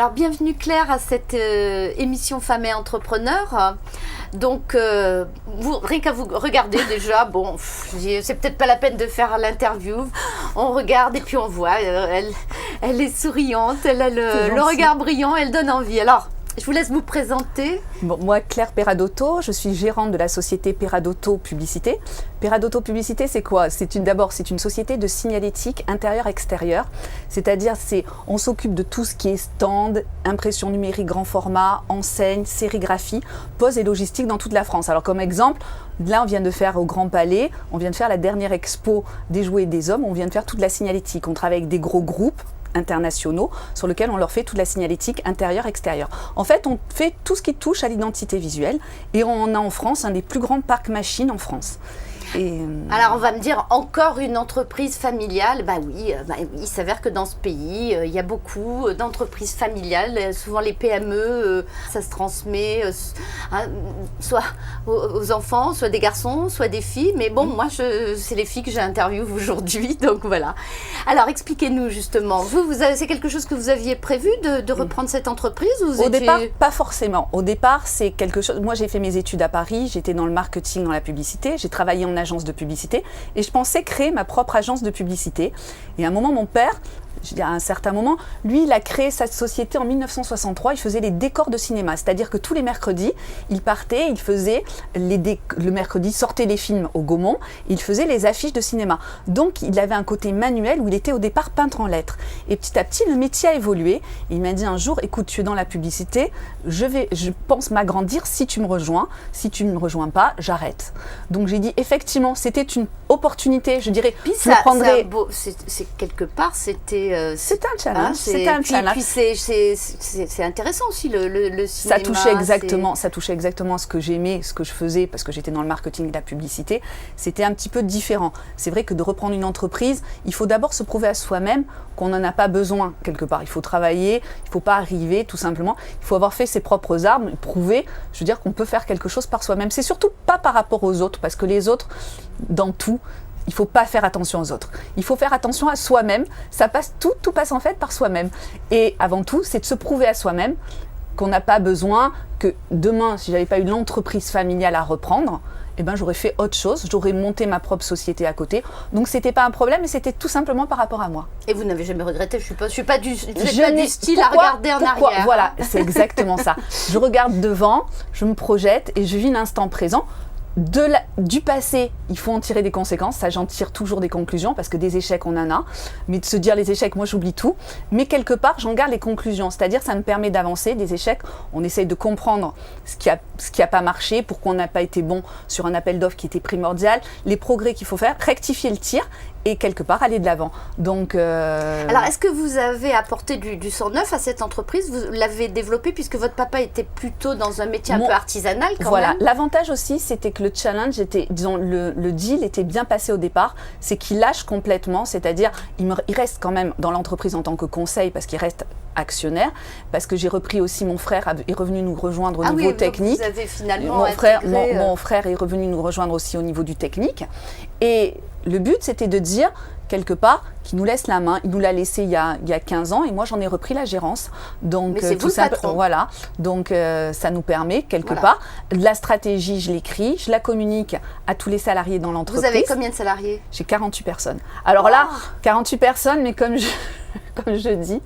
Alors, bienvenue Claire à cette émission Femmes et Entrepreneurs. Donc, rien qu'à vous regarder déjà, bon, c'est peut-être pas la peine de faire l'interview. On regarde et puis on voit, elle est souriante, elle a le regard brillant, elle donne envie. Alors, je vous laisse vous présenter. Bon, moi, Claire Peradotto, je suis gérante de la société Peradotto Publicité. Peradotto Publicité, c'est quoi ? D'abord, c'est une société de signalétique intérieur-extérieur. C'est-à-dire, on s'occupe de tout ce qui est stand, impression numérique grand format, enseigne, sérigraphie, pose et logistique dans toute la France. Alors, comme exemple, là, on vient de faire au Grand Palais, on vient de faire la dernière expo des jouets et des hommes, on vient de faire toute la signalétique. On travaille avec des gros groupes internationaux sur lesquels on leur fait toute la signalétique intérieure-extérieure. En fait, on fait tout ce qui touche à l'identité visuelle et on a en France un des plus grands parcs machines en France. Alors, on va me dire encore une entreprise familiale. Bah oui, il s'avère que dans ce pays, il y a beaucoup d'entreprises familiales. Souvent, les PME, ça se transmet soit aux enfants, soit des garçons, soit des filles. Mais bon, moi, c'est les filles que j'interviewe aujourd'hui. Donc voilà. Alors, expliquez-nous justement. C'est quelque chose que vous aviez prévu de reprendre cette entreprise ou Au départ, pas forcément. Au départ, c'est quelque chose. Moi, j'ai fait mes études à Paris. J'étais dans le marketing, dans la publicité. J'ai travaillé en agence de publicité et je pensais créer ma propre agence de publicité. Et à un moment, mon père, à un certain moment, lui, il a créé sa société en 1963. Il faisait les décors de cinéma, c'est-à-dire que tous les mercredis, il partait, il faisait le mercredi, sortait les films au Gaumont, il faisait les affiches de cinéma. Donc, il avait un côté manuel où il était au départ peintre en lettres. Et petit à petit, le métier a évolué. Et il m'a dit un jour, écoute, tu es dans la publicité, je pense m'agrandir si tu me rejoins. Si tu ne me rejoins pas, j'arrête. Donc, j'ai dit, effectivement, c'était une opportunité, je dirais. Puis je prendrais... c'est quelque part, c'était c'est un challenge. Puis c'est intéressant aussi le cinéma. Ça touchait exactement ce que j'aimais, ce que je faisais, parce que j'étais dans le marketing et la publicité. C'était un petit peu différent. C'est vrai que de reprendre une entreprise, il faut d'abord se prouver à soi-même qu'on n'en a pas besoin quelque part. Il faut travailler, il ne faut pas arriver tout simplement. Il faut avoir fait ses propres armes, prouver, je veux dire, qu'on peut faire quelque chose par soi-même. C'est surtout pas par rapport aux autres, parce que les autres, dans tout, il ne faut pas faire attention aux autres. Il faut faire attention à soi-même. Tout passe en fait par soi-même. Et avant tout, c'est de se prouver à soi-même qu'on n'a pas besoin que demain, si je n'avais pas eu l'entreprise familiale à reprendre, eh ben, j'aurais fait autre chose. J'aurais monté ma propre société à côté. Donc, ce n'était pas un problème, mais c'était tout simplement par rapport à moi. Et vous n'avez jamais regretté? Je ne suis pas du style à regarder en arrière. Voilà, c'est exactement ça. Je regarde devant, je me projette et je vis l'instant présent. Du passé, il faut en tirer des conséquences. Ça, j'en tire toujours des conclusions parce que des échecs, on en a. Mais de se dire les échecs, moi, j'oublie tout. Mais quelque part, j'en garde les conclusions. C'est-à-dire, ça me permet d'avancer. Des échecs, on essaye de comprendre ce qui a pas marché, pourquoi on n'a pas été bon sur un appel d'offres qui était primordial, les progrès qu'il faut faire, rectifier le tir et quelque part aller de l'avant. Donc, Alors, est-ce que vous avez apporté du sang neuf à cette entreprise? Vous l'avez développée puisque votre papa était plutôt dans un métier un peu artisanal quand même. L'avantage aussi, c'était que le challenge était, disons, le deal était bien passé au départ. C'est qu'il lâche complètement, c'est-à-dire, il reste quand même dans l'entreprise en tant que conseil parce qu'il reste actionnaire, parce que j'ai repris aussi, mon frère est revenu nous rejoindre au niveau technique. Vous avez finalement mon frère est revenu nous rejoindre aussi au niveau du technique. Et le but, c'était de dire, quelque part, qu'il nous laisse la main. Il nous l'a laissé il y a 15 ans et moi, j'en ai repris la gérance. Donc, mais c'est tout simplement. Voilà. Donc, ça nous permet, quelque part, la stratégie, je l'écris, je la communique à tous les salariés dans l'entreprise. Vous avez combien de salariés? J'ai 48 personnes. Alors là, 48 personnes, mais comme je dis,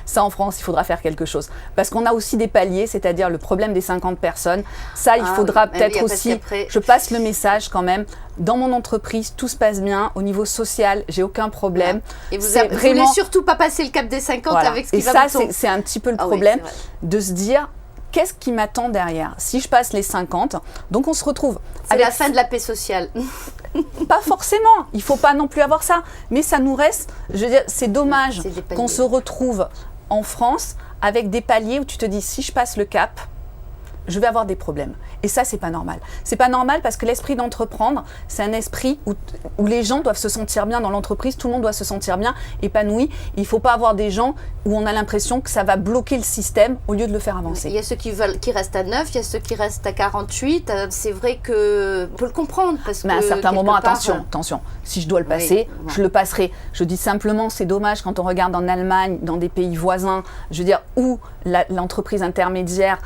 ça en France, il faudra faire quelque chose. Parce qu'on a aussi des paliers, c'est-à-dire le problème des 50 personnes. Ça, il faudra peut-être aussi, je passe le message quand même, dans mon entreprise, tout se passe bien. Au niveau social, j'ai aucun problème. Et vous voulez surtout pas passer le cap des 50 avec ce qui va vous tomber. C'est un petit peu le problème de se dire, qu'est-ce qui m'attend derrière? Si je passe les 50, donc on se retrouve. C'est la fin de la paix sociale. Pas forcément, il ne faut pas non plus avoir ça. Mais ça nous reste, je veux dire, c'est dommage qu'on se retrouve en France avec des paliers où tu te dis, si je passe le cap, je vais avoir des problèmes. Et ça, c'est pas normal. C'est pas normal parce que l'esprit d'entreprendre, c'est un esprit où les gens doivent se sentir bien dans l'entreprise, tout le monde doit se sentir bien, épanoui. Il faut pas avoir des gens où on a l'impression que ça va bloquer le système au lieu de le faire avancer. Il y a ceux qui restent à 9, il y a ceux qui restent à 48. C'est vrai que on peut le comprendre parce mais à un que certain moment, part, attention. Si je dois le passer, je le passerai. Je dis simplement, c'est dommage quand on regarde en Allemagne, dans des pays voisins, je veux dire, où l'entreprise intermédiaire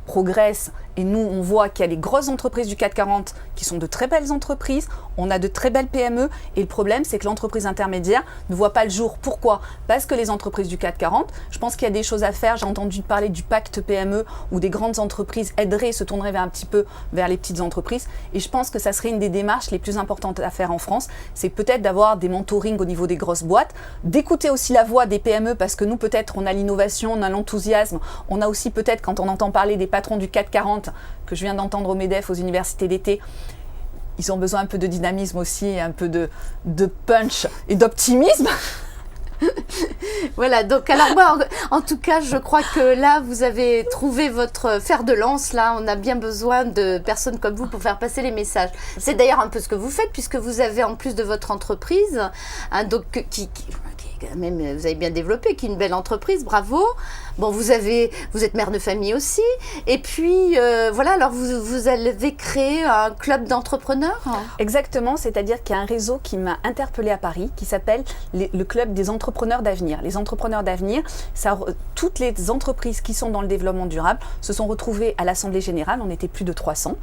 progresse. Et nous, on voit qu'il y a les grosses entreprises du CAC 40 qui sont de très belles entreprises. On a de très belles PME. Et le problème, c'est que l'entreprise intermédiaire ne voit pas le jour. Pourquoi ? Parce que les entreprises du CAC 40, je pense qu'il y a des choses à faire. J'ai entendu parler du pacte PME où des grandes entreprises aideraient, se tourneraient un petit peu vers les petites entreprises. Et je pense que ça serait une des démarches les plus importantes à faire en France. C'est peut-être d'avoir des mentorings au niveau des grosses boîtes, d'écouter aussi la voix des PME parce que nous, peut-être, on a l'innovation, on a l'enthousiasme. On a aussi peut-être, quand on entend parler des patrons du CAC 40, que je viens d'entendre au MEDEF, aux universités d'été, ils ont besoin un peu de dynamisme aussi, un peu de punch et d'optimisme. Voilà, donc alors moi, en tout cas, je crois que là, vous avez trouvé votre fer de lance. Là, on a bien besoin de personnes comme vous pour faire passer les messages. C'est d'ailleurs un peu ce que vous faites, puisque vous avez, en plus de votre entreprise, donc, même, vous avez bien développé, qui est une belle entreprise, bravo. Bon, vous êtes mère de famille aussi. Et puis, voilà, alors vous avez créé un club d'entrepreneurs ? Exactement, c'est-à-dire qu'il y a un réseau qui m'a interpellée à Paris, qui s'appelle le club des entrepreneurs d'avenir. Les entrepreneurs d'avenir, toutes les entreprises qui sont dans le développement durable se sont retrouvées à l'Assemblée Générale, on était plus de 300.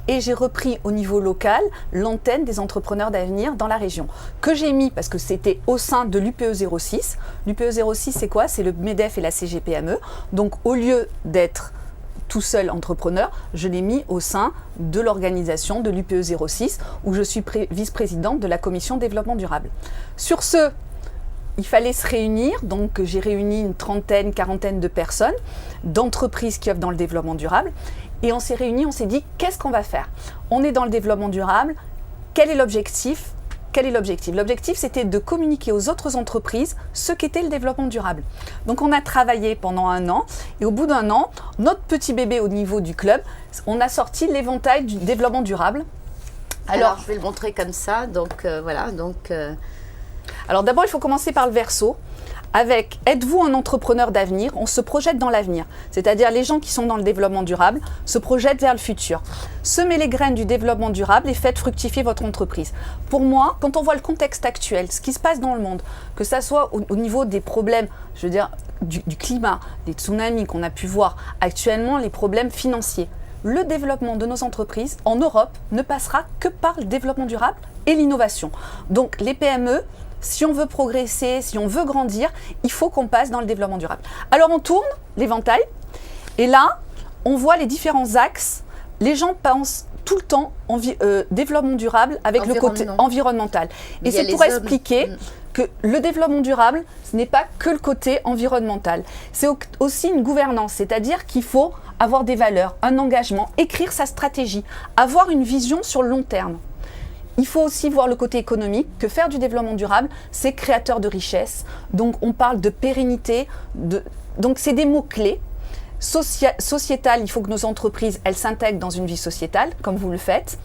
Et j'ai repris au niveau local l'antenne des entrepreneurs d'avenir dans la région, que j'ai mis parce que c'était au sein de l'UPE 06. L'UPE 06, c'est quoi ? C'est le MEDEF et la CGPME. Donc, au lieu d'être tout seul entrepreneur, je l'ai mis au sein de l'organisation de l'UPE 06, où je suis vice-présidente de la commission développement durable. Sur ce, il fallait se réunir, donc j'ai réuni une trentaine, quarantaine de personnes, d'entreprises qui œuvrent dans le développement durable, et on s'est réunis, on s'est dit, qu'est-ce qu'on va faire ? On est dans le développement durable, quel est l'objectif ? L'objectif, c'était de communiquer aux autres entreprises ce qu'était le développement durable. Donc, on a travaillé pendant 1 an et au bout d'1 an, notre petit bébé au niveau du club, on a sorti l'éventail du développement durable. Alors je vais le montrer comme ça. Donc, voilà. Alors, d'abord, il faut commencer par le verso. Avec « Êtes-vous un entrepreneur d'avenir ?» On se projette dans l'avenir. C'est-à-dire les gens qui sont dans le développement durable se projettent vers le futur. Semez les graines du développement durable et faites fructifier votre entreprise. Pour moi, quand on voit le contexte actuel, ce qui se passe dans le monde, que ça soit au niveau des problèmes, je veux dire, du climat, des tsunamis qu'on a pu voir, actuellement les problèmes financiers, le développement de nos entreprises en Europe ne passera que par le développement durable et l'innovation. Donc les PME, si on veut progresser, si on veut grandir, il faut qu'on passe dans le développement durable. Alors on tourne l'éventail et là, on voit les différents axes. Les gens pensent tout le temps développement durable avec le côté environnemental. Et c'est pour expliquer que le développement durable, ce n'est pas que le côté environnemental. C'est aussi une gouvernance, c'est-à-dire qu'il faut avoir des valeurs, un engagement, écrire sa stratégie, avoir une vision sur le long terme. Il faut aussi voir le côté économique, que faire du développement durable, c'est créateur de richesse. Donc, on parle de pérennité. Donc, c'est des mots-clés. Sociétal, il faut que nos entreprises, elles s'intègrent dans une vie sociétale, comme vous le faites.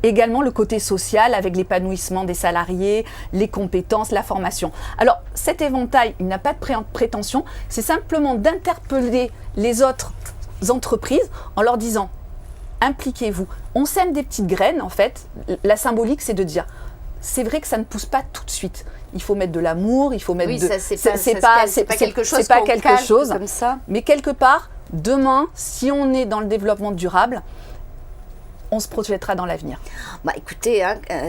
Également, le côté social, avec l'épanouissement des salariés, les compétences, la formation. Alors, cet éventail, il n'a pas de prétention. C'est simplement d'interpeller les autres entreprises en leur disant impliquez-vous. On sème des petites graines, en fait. La symbolique, c'est de dire, c'est vrai que ça ne pousse pas tout de suite. Il faut mettre de l'amour, il faut mettre c'est pas quelque chose comme ça. Mais quelque part, demain, si on est dans le développement durable, on se projettera dans l'avenir. Bah écoutez,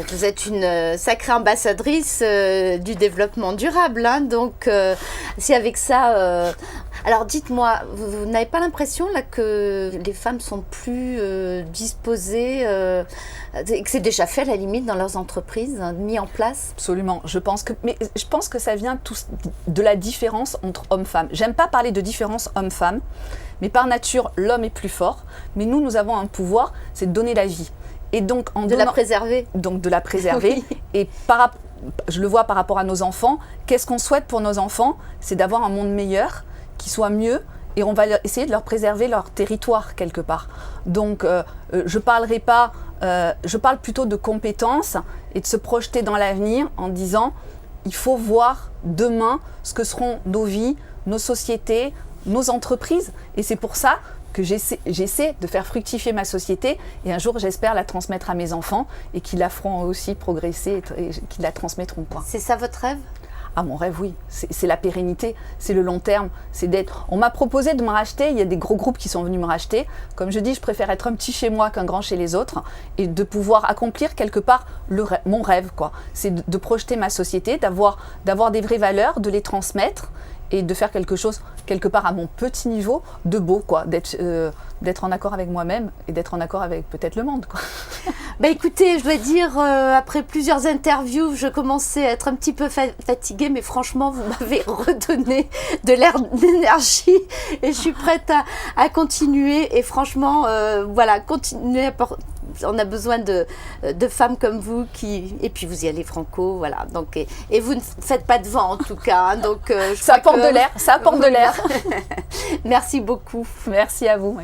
vous êtes une sacrée ambassadrice du développement durable, donc si avec ça... Alors dites-moi, vous n'avez pas l'impression là que les femmes sont plus disposées, que c'est déjà fait à la limite dans leurs entreprises, mis en place ? Absolument, je pense que ça vient de la différence entre hommes-femmes. J'aime pas parler de différence hommes-femmes, mais par nature, l'homme est plus fort. Mais nous avons un pouvoir, c'est de donner la vie. Et donc, la préserver. Donc, de la préserver. Oui. Et je le vois par rapport à nos enfants. Qu'est-ce qu'on souhaite pour nos enfants ? C'est d'avoir un monde meilleur, qui soit mieux et on va essayer de leur préserver leur territoire quelque part. Donc je parle plutôt de compétences et de se projeter dans l'avenir en disant il faut voir demain ce que seront nos vies, nos sociétés, nos entreprises, et c'est pour ça que j'essaie de faire fructifier ma société, et un jour j'espère la transmettre à mes enfants et qu'ils la feront aussi progresser et qu'ils la transmettront, quoi. C'est ça votre rêve ? Ah, mon rêve, oui, c'est la pérennité, c'est le long terme, c'est d'être... On m'a proposé de me racheter, il y a des gros groupes qui sont venus me racheter. Comme je dis, je préfère être un petit chez moi qu'un grand chez les autres, et de pouvoir accomplir quelque part mon rêve, quoi. C'est de projeter ma société, d'avoir des vraies valeurs, de les transmettre, et de faire quelque chose, quelque part à mon petit niveau, de beau, quoi, d'être en accord avec moi-même et d'être en accord avec peut-être le monde, quoi. Bah écoutez, je dois dire, après plusieurs interviews, je commençais à être un petit peu fatiguée, mais franchement, vous m'avez redonné de l'énergie et je suis prête à continuer. Et franchement, voilà, continuez on a besoin de femmes comme vous et puis vous y allez franco, voilà. Donc, et vous ne faites pas de vent en tout cas, hein, donc ça apporte de l'air, ça apporte de l'air. Merci beaucoup. Merci à vous.